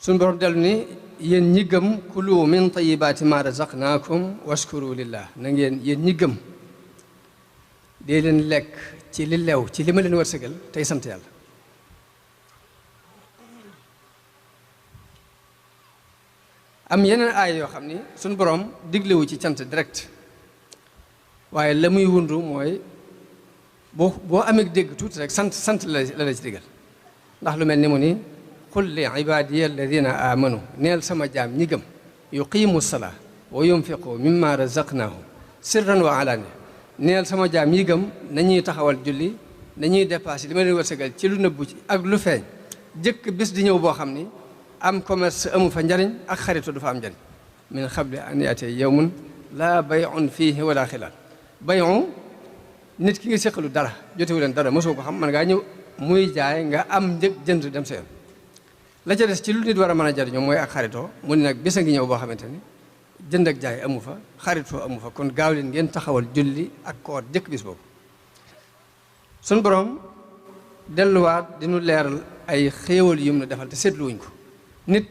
suñu borom dellu ni yéen ñi gëm kulu min tayibaati ma razaqnaakum washkuru lillah na ngeen yéen ñi gëm dee leen lekk ci li lew ci li ma leen wërsëgal tey sant yàlla am yeneen aay yoo xam ni suñu borom diglewu ci cant direct waaye la muy wundu mooy boo amee dégg tuuti rek sant la ci digal ndax lu mel ni mu ni qul li ibadiya alladina amanu neel sama jaam ñi gëm yuqimu salaa wa yunfiqu mimma razaqnahum sirran wa alaaniya neel sama jaam ñi gëm nañuy taxawal julli nañuy dépassé li ma leen wërsëgal ci lu nëbbu ci ak lu feeñ jëkk bis di ñëw boo xam ni am commerce amu fa njariñ ak xaritu du fa am njariñ min xabli an yaatee yawmun laa bay'un fiihi wala xilaal bayu nit ki nga séqalu dara jotewu leen dara mosoo ko xam man ngaa ñëw muy jaay nga am njëg jënd dem sa yoon la ca des ci lu nit war a mën a jariñoo mooy ak xaritoo mu ne nag bés a ngi ñëw boo xamante ni jënd ak jaay amu fa xaritoo amu fa kon gaaw leen ngeen taxawal julli ak koor jëkk bis boobu suñu borom delluwaat dinu leeral ay xéewal yum na defal te seetluwuñ ko nit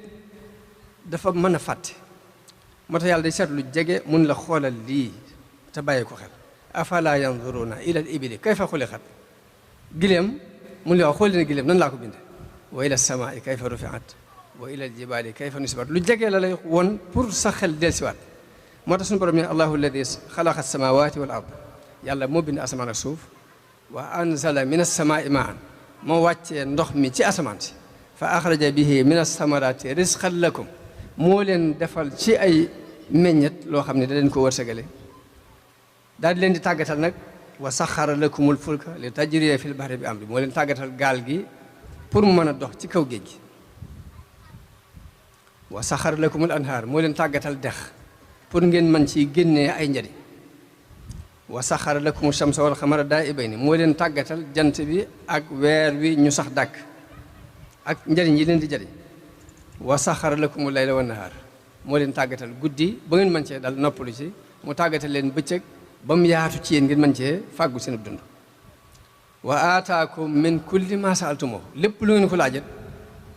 dafa mën a fàtte moo tax yàlla day seetlu jege mun la xoolal lii te bàyyi ko xel afala yanzuruna ila al ibili kayfa xuliqat gileem mun la wax xool leen gileem nan laa ko binde wa ila samaai kayfa rufiat wa ila al jibali kayfa nusibat lu jege la lay won pour sa xel dellusiwaat moo tax suñu borom ne allahu alladi xalaqa samawati wal ard yàlla moo bind asamaan ak suuf wa anzala min as-samaai maan moo wàccee ndox mi ci asamaan si fa axraja bihi min as-samarati risqan lakum moo leen defal ci ay meññet loo xam ne da leen ko wërsëgale daal di leen di tàggatal nag wa saxara lakumul fulka li tajriya fil bahri bi amri moo leen tàggatal gaal gi pour mu mën a dox ci kaw géej gi wa saxara lakumul anhaar moo leen tàggatal dex pour ngeen mën ci génnee ay njariñ wa saxara lakumu shamsa wal xamara daa'ibayni moo leen tàggatal jant bi ak weer wi ñu sax dàkk ak njariñ yi leen di jariñ wa saxara lakumul layla wan nahaar moo leen tàggatal guddi ba ngeen mën cee dal noppalu ci mu tàggatal leen bëccëg ba mu yaatu ci yéen ngeen mën cee fàggu seen dund wa aataakum min kulli ma saaltumoo lépp lu ngeen ko laajat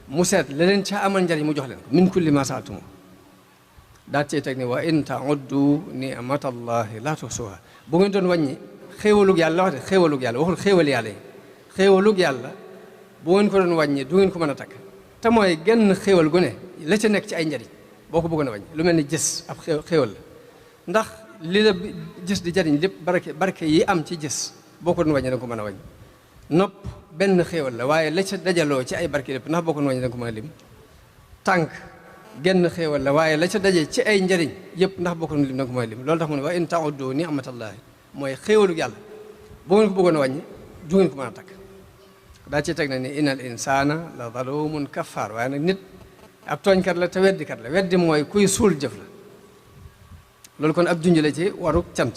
mu seet la leen ca amal njariñ mu jox leen ko min kulli ma saaltumoo daal cee teg ne wa in tauddu nimatallahi la tuhsuha bu ngeen doon wàññi xéewalug yàlla wax de xéewalug yàlla waxul xéewal yàlla yi xéewalug yàlla bu ngeen ko doon wàññi du ngeen ko mën a takk te mooy genn xéewal gu ne la ca nekk ci ay njariñ boo ko bëggoon a wàññi lu mel ni jës ab xéewal la ndax li la jës di jariñ lépp barke yi am ci jës boo ko doon wàññi da nga ko mën a wàññi nopp benn xéewal la waaye la ca dajaloo ci ay barke lépp ndax boo ko doon wàññi da nga ko mën a lim tànk genn xéewal la waaye la ca daje ci ay njariñ yëpp ndax boo ko doon lim da nga ko mën a lim loolu tax mu ne wa in ta'uddu ni'matallahi mooy xéewalug yàlla boo ngeen ko bëggoon a wàññi du ngeen ko mën a takk daa ci teg na ni innal insana la zalumun kaffaar waaye nag nit ab tooñkat la te weddikat la weddi mooy kuy suul jëf la loolu kon ab junj la ci waruk cant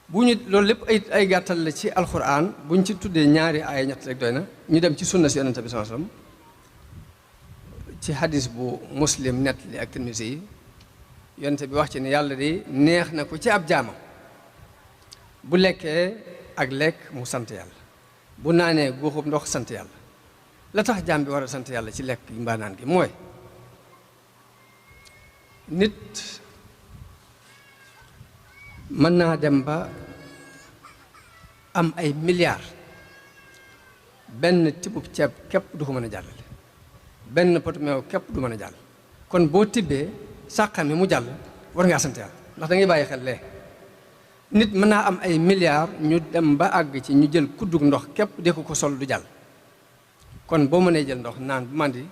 bu ñu loolu lépp ay gàttal la ci alquran bu ñu ci tuddee ñaari ay ñett rek doy na ñu dem ci sunna si yonente bi sallallahu alayhi wasallam ci hadis bu muslim nett li ak Tirmisi yi yonente bi wax ci ne yàlla di neex na ko ci ab jaamam bu lekkee ak lekk mu sant yàlla bu naanee guuxub ndox sant yàlla la tax jaam bi war a sant yàlla ci lekk gi mbaa naan gi mooy nit mën naa dem ba am ay milliards benn tibbub ceeb képp du ko mën a jàllale benn pot meew képp du mën a jàll kon boo tibbee sàqam mi mu jàll war ngaa sant yàlla ndax da ngay bàyyi xel lee nit mën naa am ay milliards ñu dem ba àgg ci ñu jël kuddug ndox képp de ko sol du jàll kon boo mënee jël ndox naan bu màndi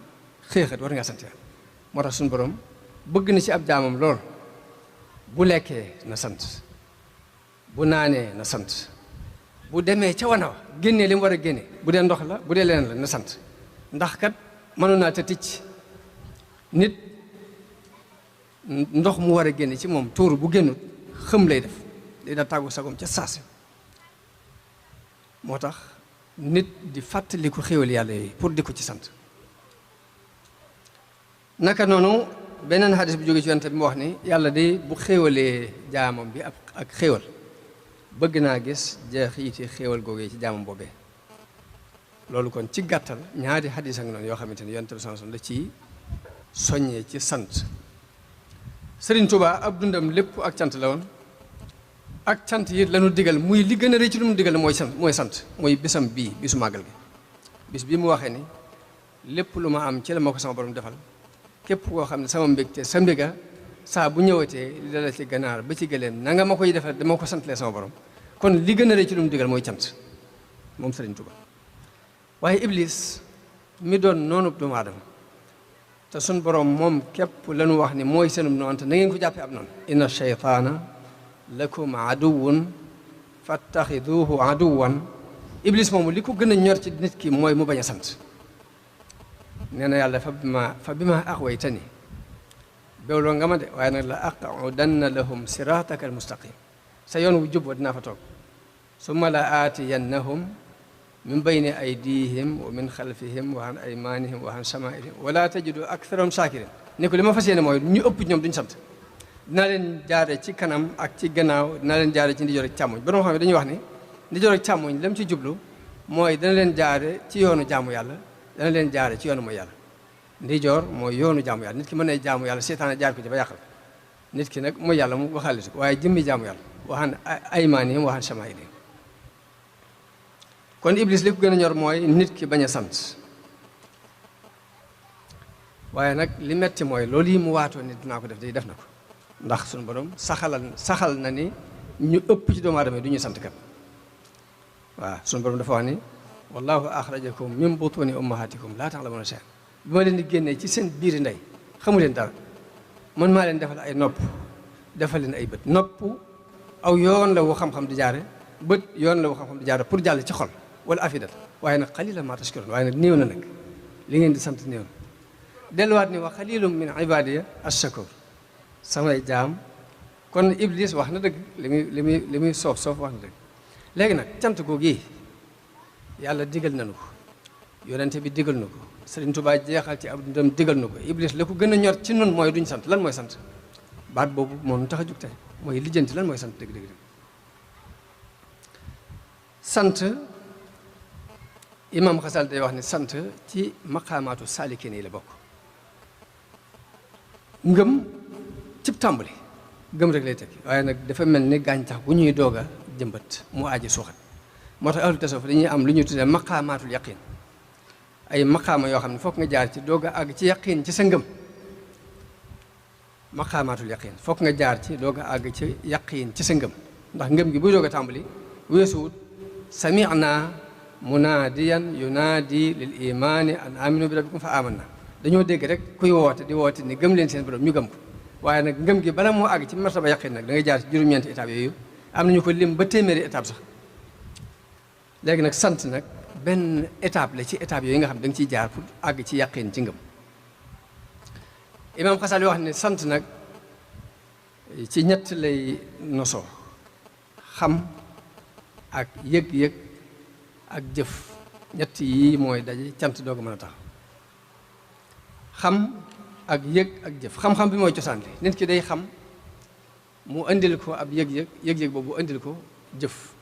xéexat war ngaa sant yàlla moo tax suñu borom bëgg na ci ab jaamam lool bu lekkee na sant bu naanee na sant bu demee ca wana wa génnee li mu war a génne bu dee ndox la bu dee leneen la na sant ndax kat mënoon naa te ticc nit ndox mu war a génne ci moom tuuru bu génnut xëm lay def day da tàggu sagom ca saasi moo tax nit di fàttali ko xéwal yàlla yooyu pour di ko ci sant naka noonu beneen xadis bu jóge ci yonent bi mu wax ni yàlla de bu xéwalee jaamam bi ak xéwal bëgg naa gis jeexiti xéwal googee ci jaamam boobee loolu kon ci gàttal ñaari xadis ak noonu yoo xamante ni yonent bi sallallahu alayhi wasallam la ci soññee ci sant Sëriñ Tuubaa ab dundam lépp ak cant la woon ak cant yi lañu digal muy li gën a rëy ci lu mu digal mooy sant mooy bisam bii bisu màggal gi bis bii mu waxee ni lépp lu ma am ci la ma ko sama borom defal képp koo xam ne sama mbégte sa mbéga saa bu ñëwatee li dala ci ganaar ba ci gëléem na nga ma koy defal dama ko santlee sama borom kon li gën a rëy ci lu mu digal mooy cant moom Sëriñ Tuubaa waaye Iblis mi doon noonu doomu aadama te sun borom moom képp lañu wax ni mooy seenum noonu te na ngeen ko jàppee ab noonu inna shaytaana lakum aduwwun fattaxiduhu aduwwan Iblis moomu li ko gën a ñor ci nit ki mooy mu bañ a sant nee na yàlla fa bi ma axwaytani bewloo nga ma de waaye nag la aqudanna lahum sirataka almustaqim sa yoon wu jub wa dinaa fa toog summa la aatiyannahum min bayni aydihim wa min xalfihim wa an aymanihim wa an shamailihim wala tajidu aktharahum shakirin ne ko li ma fas yéene mooy ñu ëpp ñoom duñ sant dinaa leen jaare ci kanam ak ci gannaaw dinaa leen jaare ci ndijoor ak càmmoñ borom xam ne dañuy wax ni ndijoor ak càmmoñ lam ci jublu mooy dana leen jaare ci yoonu jaamu yàlla dana leen jaare ci yoonu mooy yàlla ndijoor mooy yoonu jaamu yàlla nit ki mën na jaamu yàlla seetaane jaar ko ci ba yàqal nit ki nag mooy yàlla mu waxaale ko waaye jëmmi jaamu yàlla waxaan aymaanihim waxaan shamaa'ilihim kon Iblis li ko gën a ñor mooy nit ki bañ a sant waaye nag li metti mooy loolu yi mu waatoo ni dinaa ko def day def na ko ndax suñu borom saxal na ni ñu ëpp ci doomu aadama yi du ñu sant kat waaw suñu borom dafa wax ni wallahu axrajakum min butuni ummahatikum laa ta'lamuna shay'an bi ma leen di génnee ci seen biiri ndey xamu leen dara man maa leen defal ay nopp defal leen ay bët nopp aw yoon la wu xam-xam di jaare bët yoon la wu xam-xam di jaare pour jàll ci xol wala afidat waaye nag xalilan maa tashkurun waaye nag néew na nag li ngeen di sant néew na delluwaat ni wa xalilum min ibadiya ash-shakur samay jaam kon Iblis wax na dëgg li muy soof wax na dëgg léegi nag cant googu yàlla digal nañu ko yonente bi digal na ko Sëriñ Tuubaa jeexal ci ab dundam digal na ko Iblis la ko gën a ñor ci nun mooy duñ sant lan mooy sant baat boobu moo nu tax a jug tey mooy lijjanti lan mooy sant dëgg sant imam Xasal day wax ni sant ci maqaamaatu saalikiin yi la bokk ngëm cib tàmbali gëm rek lay tekki waaye nag dafa mel ni gàncax bu ñuy doog a jëmbat mu aaji suuxat moo tax ahlu tasawuf dañuy am lu ñuy tuddee maqaamaatul yaqin ay maqaama yoo xam ne fokk nga jaar ci doog a àgg ci yaqin ci sa ngëm maqaamaatul yaqin fokk nga jaar ci doog a àgg ci yaqin ci sa ngëm ndax ngëm gi buy doog a tàmbali weesuwut sami'na munaadiyan yunaadi lil imaani an aminu bi rabbikum fa amanna dañoo dégg rek kuy woote di woote ni gëm leen seen borom ñu gëm ko waaye nag ngëm gi bala moo àgg ci martaba yaqin nag da ngay jaar ci juróom-ñeenti étape yooyu am nañu ko lim ba téeméeri étape sax léegi nag sant nag benn étape la ci étape yooyu nga xam da nga ciy jaar pour àgg ci yaqin ci ngëm imaam Xasali wax ne sant nag ci ñett lay nosoo xam ak yëg-yëg ak jëf ñett yi mooy daje cant doo ko mën a tax xam ak yëg ak jëf xam-xam bi mooy cosaan li nit ki day xam mu indil ko ab yëg-yëg boobu indil ko jëf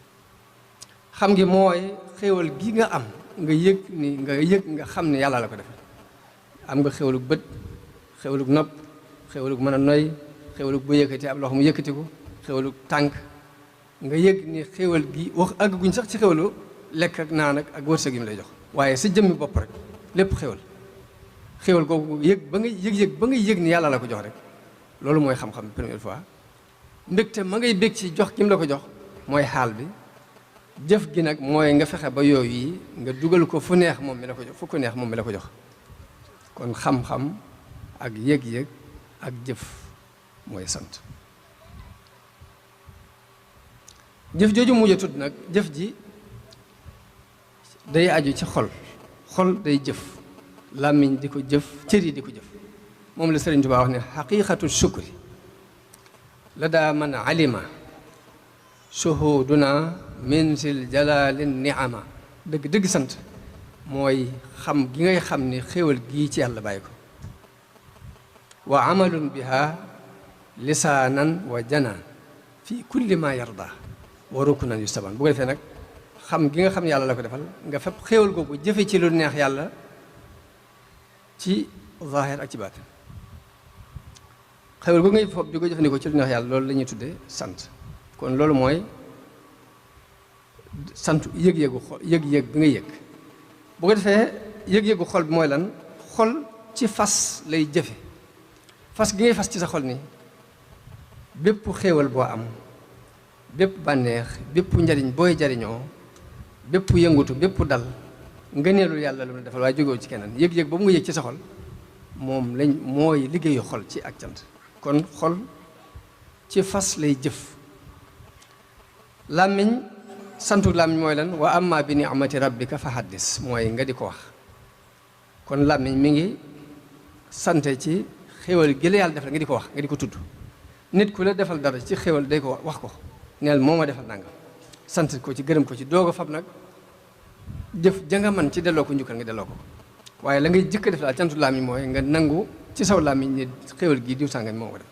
xam ngi mooy xéewal gi nga am nga yëg nga xam ne yàlla la ko defal am nga xéewalug bët xéewalug nopp xéewalug mën a noy xéewalug bu yëkkati ab loxo mu yëkkati ko xéewalug tànk nga yëg ni xéewal gi wax àgguñ sax ci xéewalu lekk ak naan ak wërsëg yi mu lay jox waaye sa jëmmi bopp rek lépp xéewal googu yëg ba nga yëg ni yàlla la ko jox rek loolu mooy xam-xam première fois mbégte ma ngay bég ci jox ki mu la ko jox mooy xaal bi jëf gi nag mooy nga fexe ba yooyu yi nga dugal ko fu neex moom mi la ko jox fu ko neex moom mi la ko jox kon xam-xam ak yëg-yëg ak jëf mooy sant jëf jooju mujj a tudd nag jëf ji day aju ci xol day jëf làmmiñ di ko jëf cër yi di ko jëf moom la Sëriñ Tuubaa wax ne xaqiqatu shukri la daa man alima shuhuduna min sil jalalin niama dëgg sant mooy xam gi ngay xam ni xéewal gii ci yàlla bàyyi ko wa amalun biha lisaanan wa janaan fi kulli ma yarda wa rukunan yustaban bu ko defee nag xam gi nga xam yàlla la ko defal nga fab xéewal googu jëfe ci lu neex yàlla ci zahir ak ci baatin xéewal googu ngay fab di ko jëfandikoo ci lu neex yàlla loolu la ñuy tuddee sant kon loolu mooy sant yëg-yëgu xol yëg-yëg bi nga yëg bu ko defee yëg-yëgu xol bi mooy lan xol ci fas lay jëfe fas gi ngay fas ci sa xol ni bépp xéewal boo am bépp bànneex bépp njariñ booy jariñoo bépp yëngutu bépp dal ngëneelul yàlla lu mu defal waaye jógewu ci keneen yëg-yëg boobu nga yëg ci sa xol moom lañ mooy liggéeyu xol ci ak cant kon xol ci fas lay jëf làmmiñ santu làmmiñ mooy lan wa amma bi ni'mati rabbika fa haddis mooy nga di ko wax kon làmmiñ mi ngi sante ci xéwal gi la yàlla defal nga di ko wax nga di ko tudd nit ku la defal dara ci xéwal day ko wax ko neel moo ma defal nangam sant ko ci gërëm ko ci doog a fab nag jëf janga man ci delloo ko njukkal nga delloo ko waaye la ngay jëkk def daal cantu làmmiñ mooy nga nangu ci saw làmmiñ ni xéwal gii diw sàngam moo ko def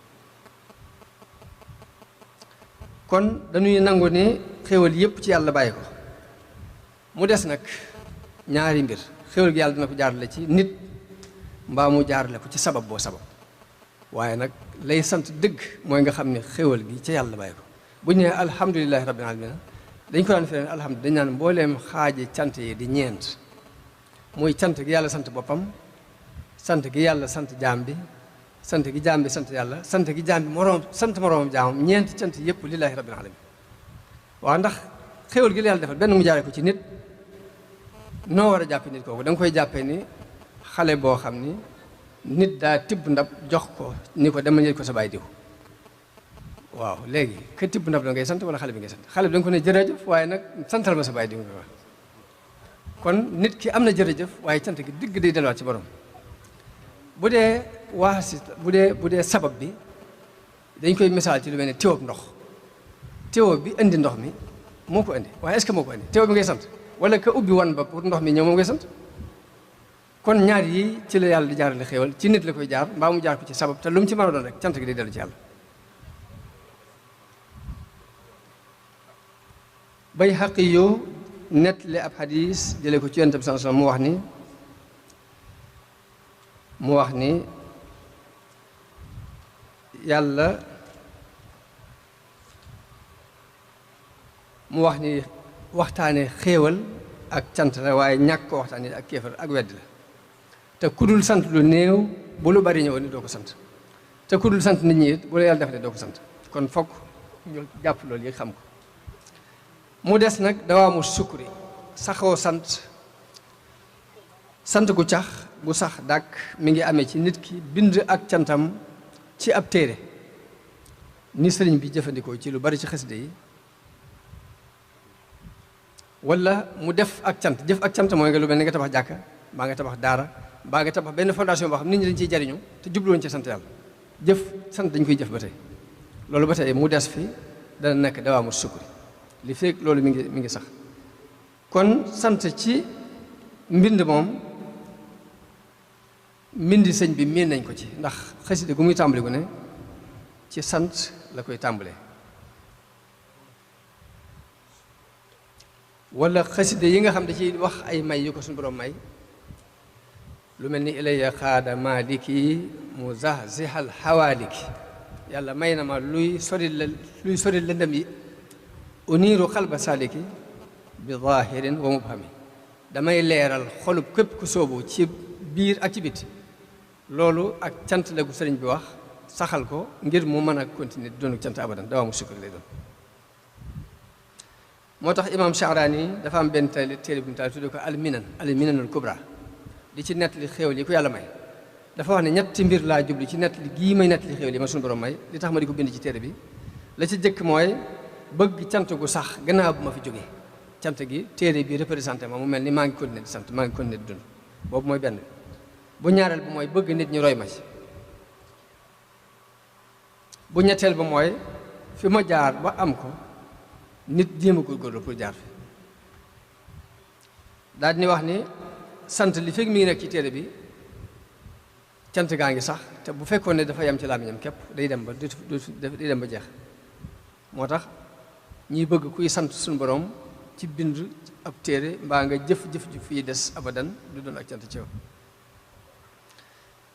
kon dañuy nangu ni xéwal yépp ci yàlla bàyyi ko mu des nag ñaari mbir xéwal gi yàlla dina ko jaarale ci nit mbaa mu jaarale ko ci sabab boo sabab waaye nag lay sant dëgg mooy nga xam ne xéwal gi ca yàlla bàyyi ko bu ñu nee alhamdulilahi rabbil alamin dañ ko daan feneen alhamdulilah dañ naan mbooleem xaaji cant yi di ñeent muy cant gi yàlla sant boppam sant gi yàlla sant jaam bi sant gi jaam bi sant yàlla sant gi jaam bi moroom sant moroomam jaamam ñeenti cant yëpp lillahi rabbil alamin waaw ndax xéwal gi la yàlla defal benn mu jaaree ko ci nit noo war a jàppe nit kooku da nga koy jàppee ni xale boo xam ni nit daa tibb ndab jox ko ni ko dama yëg ko sa baay diw waaw léegi ka tibb ndab la ngay sant wala xale bi ngay sant xale bi da nga ko ne jërëjëf waaye nag santal ma sa baay diw nga wax kon nit ki am na jërëjëf waaye cant gi digg day delluwaat ci borom bu dee waasi bu dee sabab bi dañ koy misaal ci lu mel ne téwob ndox téwo bi indi ndox mi moo ko indi waaye est-ce que moo ko indi téwo bi ngay sant wala ka ubbi wan ba pour ndox mi ñëw moom ngay sant kon ñaar yi ci la yàlla di jaarale xéewal ci nit la koy jaar mbaa mu jaar ko ci sabab te lu mu ci mën a doon rek cant gi day dellu ci yàlla bay xaqi yow net li ab xadis jële ko ci yonent bi sallallahu alayhi wasallam mu wax ni yàlla mu wax ni waxtaane xéewal ak cant la waaye ñàkk ko waxtaane ak kéefar ak wedd la te kudul sant lu néew bu lu bari ñëwoon ni doo ko sant te kudul sant nit ñi it bu la yàlla defalee doo ko sant kon fokk ñu jàpp loolu yi xam ko mu des nag dawaamu sukkuri saxoo sant gu cax gu sax dàkk mi ngi amee ci nit ki bind ak cantam ci ab téere ni sëriñ bi jëfandikoo ci lu bari ci xasida yi wala mu def ak cant jëf ak cant mooy nga lu mel ni nga tabax jàkka mbaa nga tabax daara mbaa nga tabax benn fondation boo xam nit ñi dañ ciy jariñu te jubluwoon ci sant yàlla jëf sant dañ koy jëf ba tey loolu ba tey mu des fi dana nekk dawaamu sukkuri li fekk loolu mi ngi sax kon sant ci mbind moom mbindi sëñ bi miin nañ ko ci ndax xasida gu muy tàmbali gu ne ci sant la koy tàmbalee wala xasida yi nga xam da ci wax ay may yu ko suñu borom may lu mel ni ilayya xaada maliki mu zahzihal xawaaliki yàlla may na ma luy sori lëndëm yi uniiru xalba saliki bi zahirin wa mubhami damay leeral xolub képp ku soobu ci biir ak ci biti loolu ak cant la gu sëriñ bi wax saxal ko ngir mu mën a continuer di doonu cant abadan dawaamu sukkur lay doon moo tax imam Sha'rani dafa am benn téere bu mu taal tudde ko alminanul kubra di ci nettali xéewal yi ku yàlla may dafa wax ne ñetti mbir laa jubli ci nettali gii may nettali xéewal yi ma suñu borom may li tax ma di ko bind ci téere bi la ci jëkk mooy bëgg cant gu sax gannaaw bu ma fi jógee cant gi téere bi représenté ma mu mel ni maa ngi continuer di sant maa ngi continuer di dund boobu mooy benn bu ñaareel ba mooy bëgg nit ñi roy ma ci bu ñetteel ba mooy fi ma jaar ba am ko nit jéem a góorgóorlu pour jaar fi daal di wax ni sant li fekk mi ngi nekk ci téere bi cant gaa ngi sax te bu fekkoon ne dafa yem ci làmmiñam képp day dem ba jeex moo tax ñuy bëgg kuy sant suñu borom ci bind ab téere mbaa nga jëf-jëf ju fii des abadan du doon ak cant ci yow.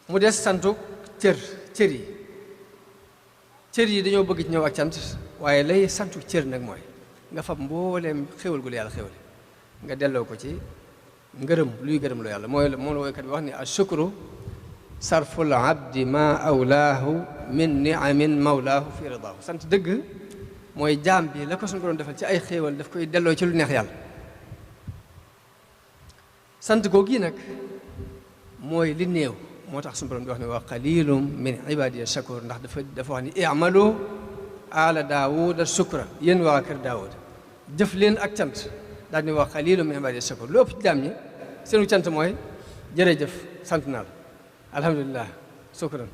mu des santu cër yi dañoo bëgg ci ñëw ak cant waaye lay santu cër nag mooy nga fab mbooleem xéwal gu la yàlla xéwale nga delloo ko ci ngërëm luy gërëm lu yàlla moom la woykat bi wax ni ashukru sarful abdi ma awlaahu min niamin mawlaahu fi ridaahu sant dëgg mooy jaam bi la ko suñu borom defal ci ay xéewal daf koy delloo ci lu neex yàlla. sant googu nag mooy li néew moo tax suñu borom di wax ne wa qalilum min ibadiya shakur ndax dafa wax ni i'malu ala daawuda shukra yéen waa kër daawuda jëf leen ak cant daal ni wa qalilum min ibadiya shakur lu ëpp ci jaam ñi seenu cant mooy jërëjëf sant naa la alhamdulilah shukran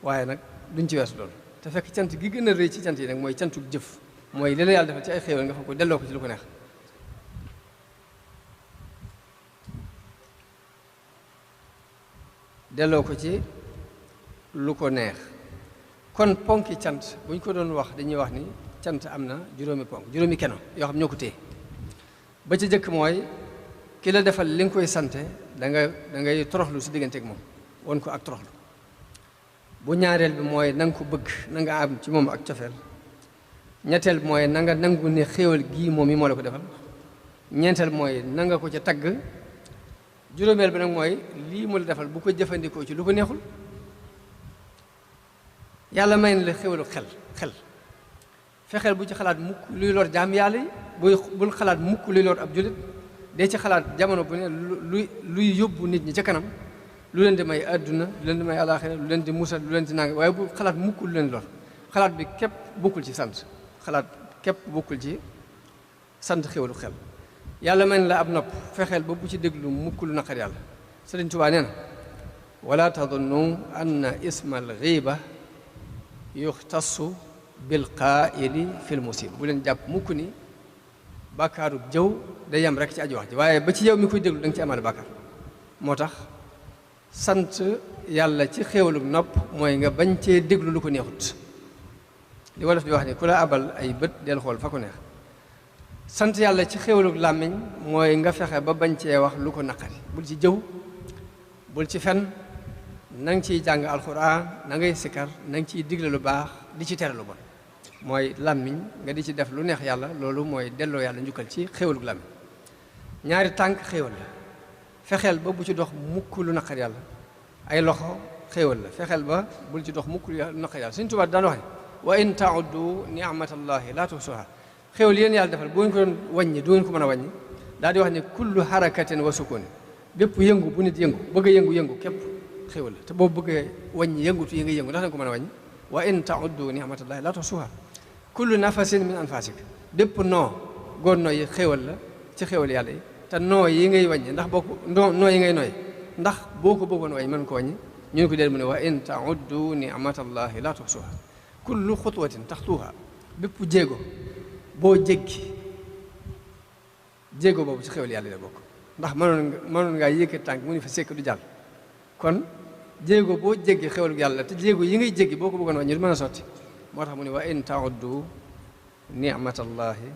waaye nag duñ ci weesu loolu te fekk cant gi gën a rëy ci cant yi nag mooy cantuk jëf mooy li la yàlla defal ci ay xéewal nga fa ko delloo ko ci lu ko neex. delloo ko ci lu ko neex kon ponki cant bu ñu ko doon wax dañuy wax ni cant am na juróomi keno yoo xam ñoo ko téye ba ci jëkk mooy ki la defal li nga koy sante da ngay toroxlu si diggante ak moom won ko ak toroxlu. bu ñaareel bi mooy na nga ko bëgg na nga am ci moom ak cofeel ñetteel bi mooy na nga nangu ne xéewal gii moom yi moo la ko defal ñeenteel mooy na nga ko ca tagg juróomeel bi nag mooy lii mu la defal bu ko jëfandikoo ci lu ko neexul. yàlla may na la xéwalu xel fexeel bu ci xalaat mukk luy lor jaam yàlla yi bul xalaat mukk luy lor ab jullit dee ci xalaat jamono bu ne luy yóbbu nit ñi ca kanam lu leen di may àdduna lu leen di may alaaxira lu leen di musal lu leen di nang waaye bu xalaat mukk lu leen lor xalaat bi képp bokkul ci sant xalaat képp bokkul ci sant xéwalu xel. yàlla may na la ab nopp fexeel ba bu ci déglu mukk lu naqar yàlla. Sëriñ Tuubaa nee na wala tadunnu anna ismal ghiba yuxtassu bil qaa'ili fil musib bu leen jàpp mukk ni bàkkaaru jëw day yem rek ci aji wax ji waaye ba ci yow mi koy déglu da nga ci amaale bàkkaar. moo tax sant yàlla ci xéewalu nopp mooy nga bañ cee déglu lu ko neexut li wolof di wax ni ku la abal ay bët del xool fa ko neex. sant yàlla ci xéewalu làmmiñ mooy nga fexe ba bañ cee wax lu ko naqari bul ci jëw bul ci fen na nga ciy jàng alxuraan na ngay sikkar na nga ciy digle lu baax di ci tere lu bon mooy làmmiñ nga di ci def lu neex yàlla loolu mooy delloo yàlla njukkal ci xéewalu làmmiñ. ñaari tànk xéewal la fexeel ba bu ci dox mukk lu naqar yàlla. ay loxo xéewal la fexeel ba bul ci dox mukk lu naqar yàlla. Sëñ Tuubaa daan wax ne wa in tauddu ni'matallahi la tuhsuha xéewal yéen yàlla defal boo ñu ko doon wàññi du ngeen ko mën a wàññi daal di wax ne kullu harakatin wa sukun bépp yëngu bu nit yëngu bëgg a yëngu képp xéewal la te boo bëggee wàññi yëngutu yi nga yëngu ndax danga ko mën a wàññi. wa in tauddu ni'matallahi la tuhsuha kullu nafasin min anfasik bépp noo góor noo yi xéewal la ci xéewal yàlla yi te noo yi ngay wàññi ndax boo ko noo yi ngay nooy ndax boo ko bëggoon wàññi mën ko wàññi ñu ko deel mu ne wa in tauddu ni'matallahi la tuhsuha kullu xutwatin taxtuha bépp jéego boo jéggi jéego boobu ci xéwal yàlla la bokk ndax mënoon ngaa yëkkati tànk mu ni fa sekk du jàll kon jéego boo jéggi xéwalu yàlla te jéego yi ngay jéggi boo ko bëggoon wàññi du mën a sotti moo tax mu ne wa in tauddu ni'matallahi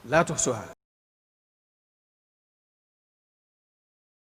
la tuhsuha